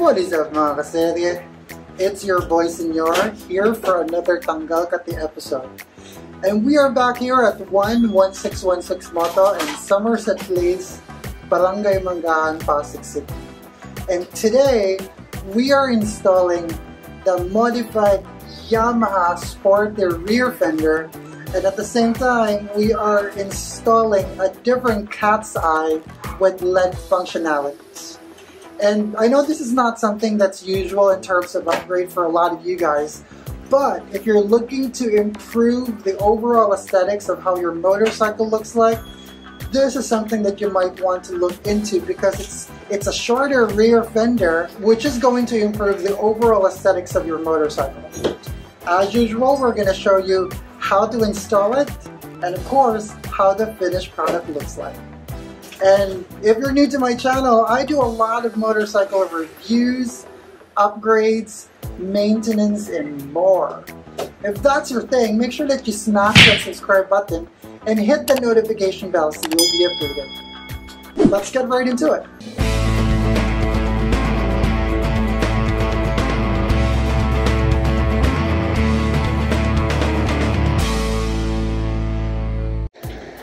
What is up mga kaserye? It's your boy Senor here for another Tanggal Kati episode. And we are back here at 11616 Moto in Somerset Place, Barangay Mangahan, Pasig City. And today, we are installing the modified Yamaha Sporty Rear Fender, and at the same time, we are installing a different cat's eye with LED functionalities. And I know this is not something that's usual in terms of upgrade for a lot of you guys, but if you're looking to improve the overall aesthetics of how your motorcycle looks like, this is something that you might want to look into because it's a shorter rear fender, which is going to improve the overall aesthetics of your motorcycle. As usual, we're going to show you how to install it and of course how the finished product looks like. And if you're new to my channel, I do a lot of motorcycle reviews, upgrades, maintenance, and more. If that's your thing, make sure that you smash that subscribe button and hit the notification bell so you'll be updated. Let's get right into it.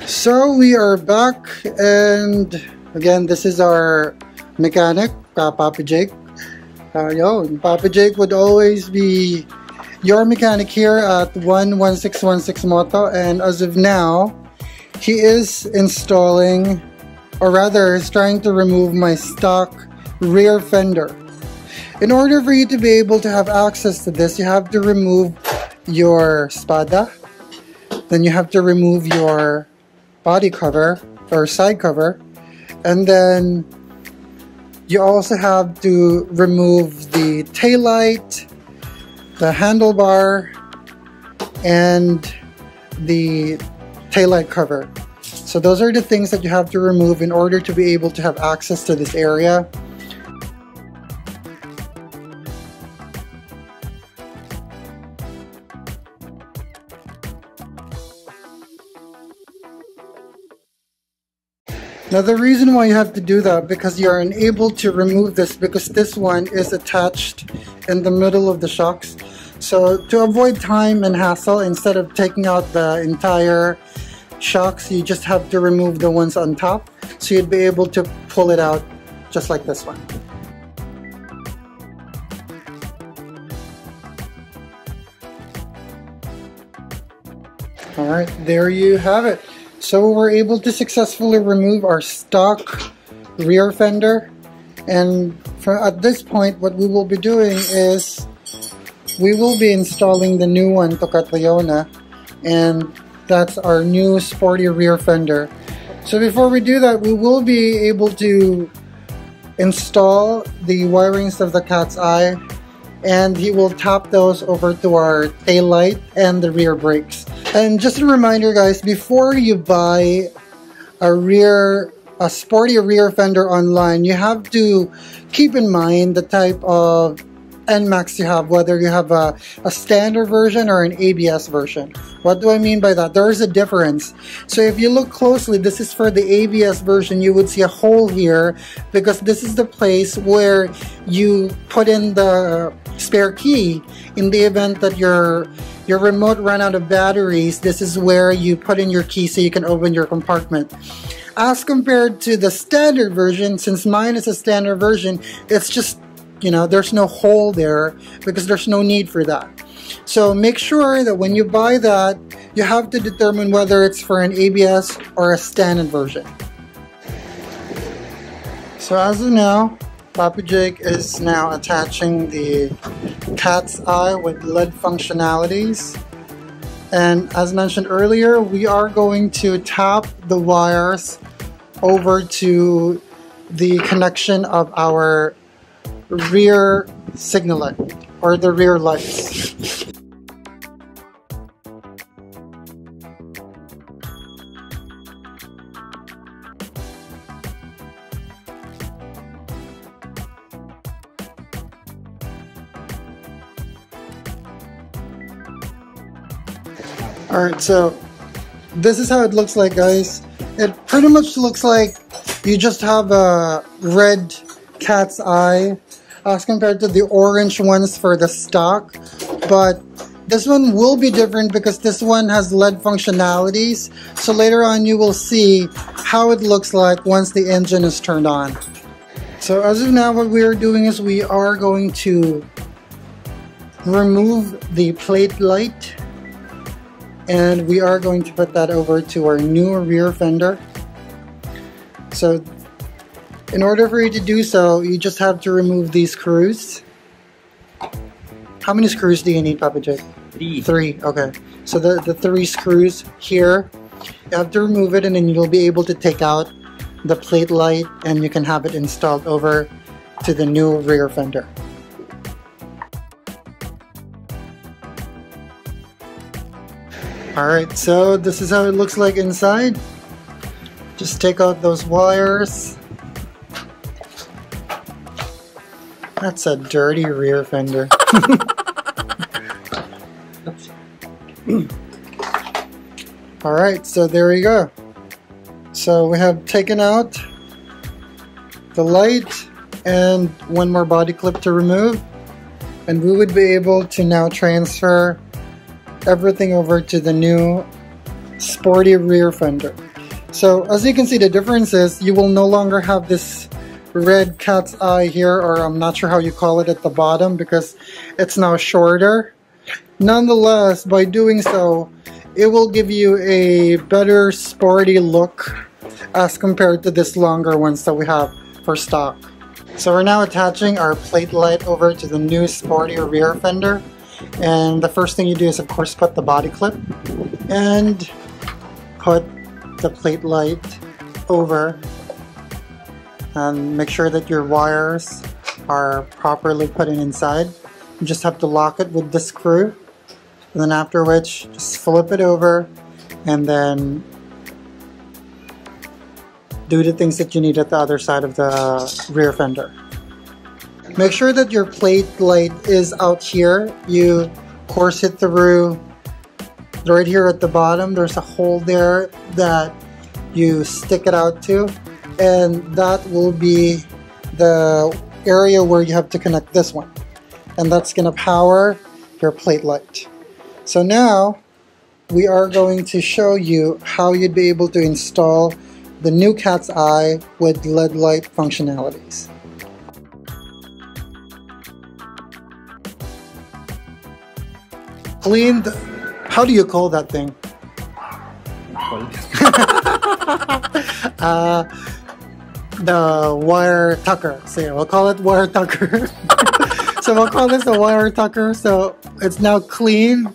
So we are back, and again, this is our mechanic, Papa Jake. Papa Jake would always be your mechanic here at 11616 Moto, and as of now, he is installing, or rather, is trying to remove my stock rear fender. In order for you to be able to have access to this, you have to remove your spada, then you have to remove your body cover or side cover, and then you also have to remove the taillight, the handlebar, and the taillight cover. So those are the things that you have to remove in order to be able to have access to this area. Now the reason why you have to do that, because you are unable to remove this because this one is attached in the middle of the shocks. So to avoid time and hassle, instead of taking out the entire shocks, you just have to remove the ones on top. So you'd be able to pull it out just like this one. Alright, there you have it. So we're able to successfully remove our stock rear fender, and at this point what we will be doing is we will be installing the new one, Tokatayona, and that's our new sporty rear fender. So before we do that, we will be able to install the wirings of the cat's eye, and he will tap those over to our tail light and the rear brakes. And just a reminder guys, before you buy a sporty rear fender online, you have to keep in mind the type of NMAX you have, whether you have a standard version or an ABS version. What do I mean by that? There is a difference. So if you look closely, this is for the ABS version, you would see a hole here because this is the place where you put in the spare key in the event that your remote ran out of batteries. This is where you put in your key so you can open your compartment. As compared to the standard version, since mine is a standard version, it's just, there's no hole there because there's no need for that. So make sure that when you buy that, you have to determine whether it's for an ABS or a standard version. So as of now, Papa Jake is now attaching the cat's eye with LED functionalities, and as mentioned earlier, we are going to tap the wires over to the connection of our rear signal light or the rear lights. Alright, so this is how it looks like guys. It pretty much looks like you just have a red cat's eye as compared to the orange ones for the stock, but this one will be different because this one has LED functionalities. So later on you will see how it looks like once the engine is turned on. So as of now, what we are doing is we are going to remove the plate light, and we are going to put that over to our new rear fender. So in order for you to do so, you just have to remove these screws. How many screws do you need, Papa Jake? Three. Okay. So the 3 screws here, you have to remove it, and then you'll be able to take out the plate light, and you can have it installed over to the new rear fender. Alright, so this is how it looks like inside. Just take out those wires. That's a dirty rear fender. Alright, so there we go. So we have taken out the light and one more body clip to remove, and we would be able to now transfer everything over to the new Sporty Rear Fender. So as you can see, the difference is you will no longer have this red cat's eye here, or I'm not sure how you call it, at the bottom, because it's now shorter. Nonetheless, by doing so, it will give you a better sporty look as compared to this longer ones that we have for stock. So we're now attaching our plate light over to the new Sporty Rear Fender, and the first thing you do is of course put the body clip and put the plate light over, and make sure that your wires are properly put inside. You just have to lock it with the screw, and then after which just flip it over and then do the things that you need at the other side of the rear fender. Make sure that your plate light is out here. You of course hit through right here at the bottom. There's a hole there that you stick it out to, and that will be the area where you have to connect this one, and that's going to power your plate light. So now we are going to show you how you'd be able to install the new cat's eye with LED light functionalities. Cleaned, how do you call that thing? The wire tucker. So yeah, we'll call it wire tucker. So we'll call this a wire tucker. So it's now clean,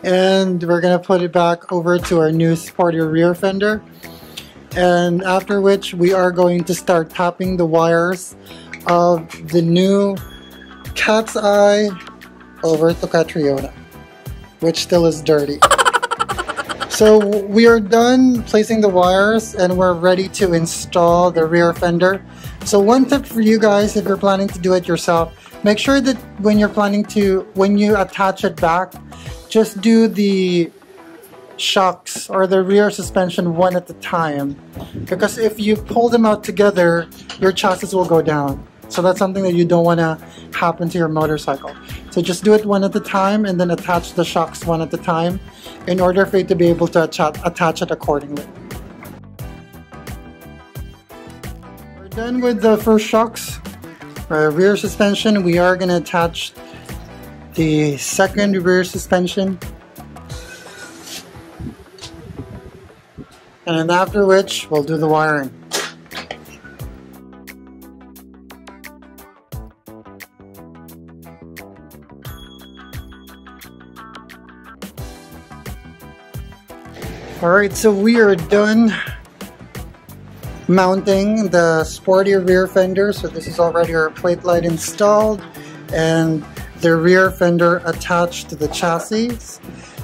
and we're gonna put it back over to our new Sporty Rear Fender, and after which we are going to start tapping the wires of the new cat's eye over to Catriona, which still is dirty. So we are done placing the wires, and we're ready to install the rear fender. So one tip for you guys, if you're planning to do it yourself, make sure that when you attach it back, just do the shocks or the rear suspension one at a time, because if you pull them out together, your chassis will go down. So that's something that you don't want to happen to your motorcycle. So just do it one at a time, and then attach the shocks one at a time in order for you to be able to attach it accordingly. We're done with the first shocks. Rear suspension, we are going to attach the second rear suspension, and then after which we'll do the wiring. Alright, so we are done mounting the Sporty Rear Fender. So this is already our plate light installed and the rear fender attached to the chassis.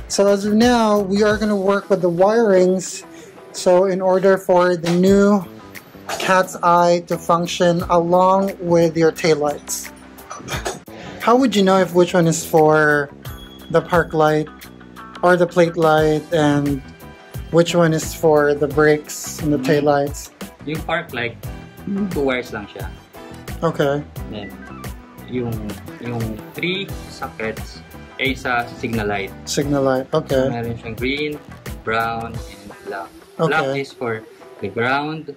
So as of now, we are going to work with the wirings. So in order for the new cat's eye to function along with your taillights. How would you know if which one is for the park light or the plate light, and which one is for the brakes and the taillights? Yung park light, 2 wires lang siya. Okay. Then, yung 3 sockets ay sa signal light. Signal light, okay. So, meron siyang green, brown, and black. Okay. Black is for the ground,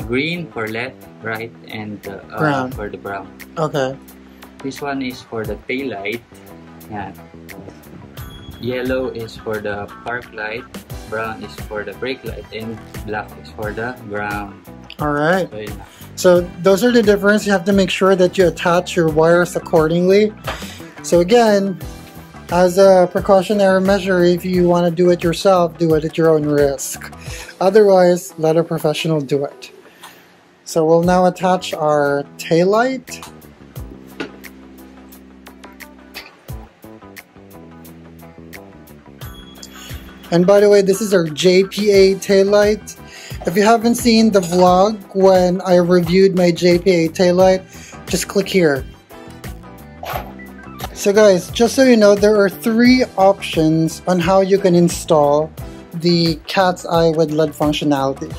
green for left, right, and brown for the brown. Okay. This one is for the tail light. Yan. Yellow is for the park light, brown is for the brake light, and black is for the ground. Alright. So, so those are the difference. You have to make sure that you attach your wires accordingly. So again, as a precautionary measure, if you want to do it yourself, do it at your own risk. Otherwise, let a professional do it. So we'll now attach our tail light. And by the way, this is our JPA taillight. If you haven't seen the vlog when I reviewed my JPA taillight, just click here. So guys, just so you know, there are 3 options on how you can install the cat's eye with LED functionality.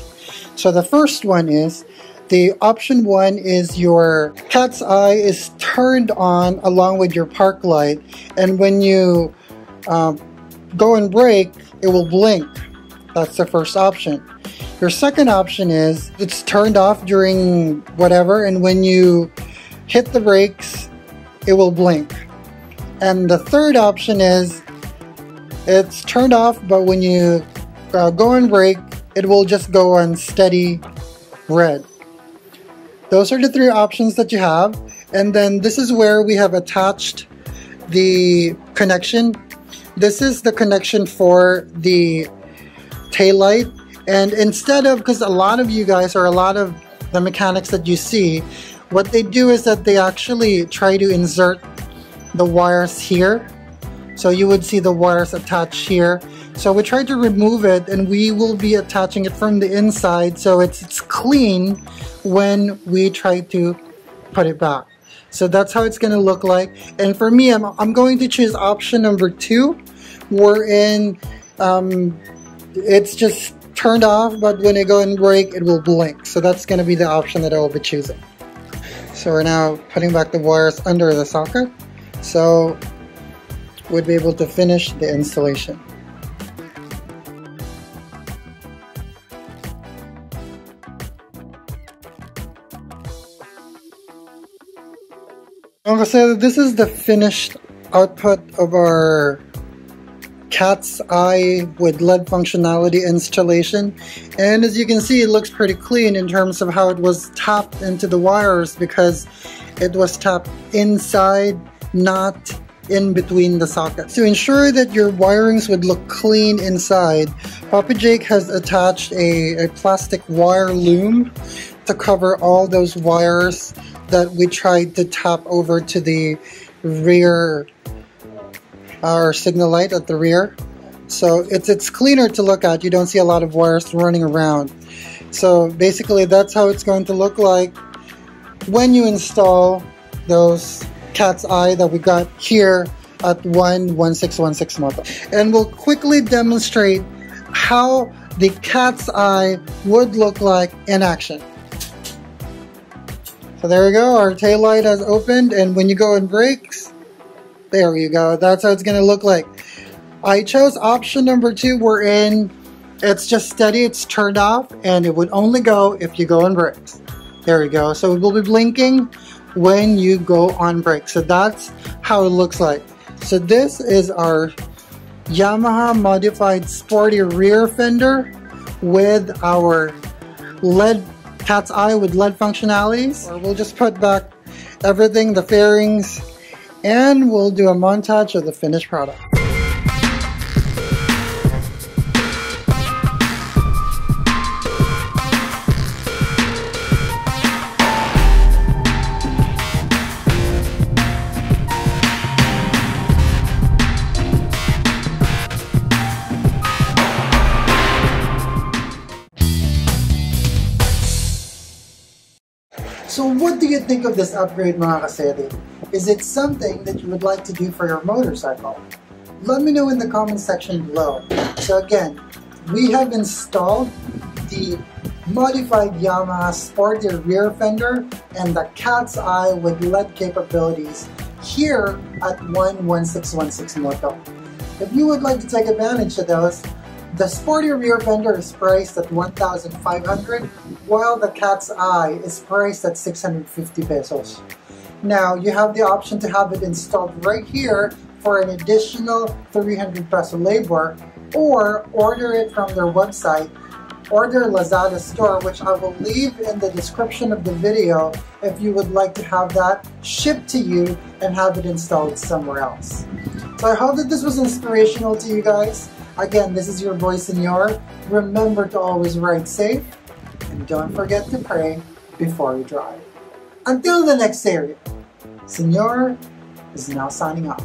So the first one is, the option 1 is your cat's eye is turned on along with your park light, and when you go and brake, it will blink. That's the first option. Your second option is it's turned off during whatever, and when you hit the brakes, it will blink. And the third option is it's turned off, but when you go and brake, it will just go on steady red. Those are the 3 options that you have. And then this is where we have attached the connection. This is the connection for the tail light. And instead of, because a lot of you guys, or a lot of the mechanics that you see, what they do is that they actually try to insert the wires here. So you would see the wires attached here. So we try to remove it, and we will be attaching it from the inside, so it's clean when we try to put it back. So that's how it's going to look like. And for me, I'm going to choose option number 2, wherein it's just turned off, but when I go and brake, it will blink. So that's going to be the option that I will be choosing. So we're now putting back the wires under the socket, so we'd be able to finish the installation. So this is the finished output of our cat's eye with LED functionality installation, and as you can see, it looks pretty clean in terms of how it was tapped into the wires, because it was tapped inside, not in between the sockets. To ensure that your wirings would look clean inside, Papa Jake has attached a plastic wire loom to cover all those wires that we tried to tap over to the rear, our signal light at the rear. So it's cleaner to look at. You don't see a lot of wires running around. So basically that's how it's going to look like when you install those cat's eye that we got here at 11616 Moto. And we'll quickly demonstrate how the cat's eye would look like in action. So there we go, our tail light has opened, and when you go in brakes, there you go, that's how it's going to look like. I chose option number 2, wherein it's just steady, it's turned off, and it would only go if you go on brakes. There we go, so it will be blinking when you go on brakes. So that's how it looks like. So this is our Yamaha modified Sporty Rear Fender with our LED cat's eye with LED functionalities. Or we'll just put back everything, the fairings, and we'll do a montage of the finished product. So what do you think of this upgrade, mga kaseri? Is it something that you would like to do for your motorcycle? Let me know in the comment section below. So again, we have installed the modified Yamaha Sporty Rear Fender, and the cat's eye with LED capabilities here at 11616 Moto. If you would like to take advantage of those, the Sporty Rear Fender is priced at 1,500, while the cat's eye is priced at 650 pesos. Now, you have the option to have it installed right here for an additional 300 peso labor, or order it from their website or their Lazada store, which I will leave in the description of the video if you would like to have that shipped to you and have it installed somewhere else. So I hope that this was inspirational to you guys. Again, this is your boy Senor. Remember to always ride safe, and don't forget to pray before you drive. Until the next area, Senor is now signing off.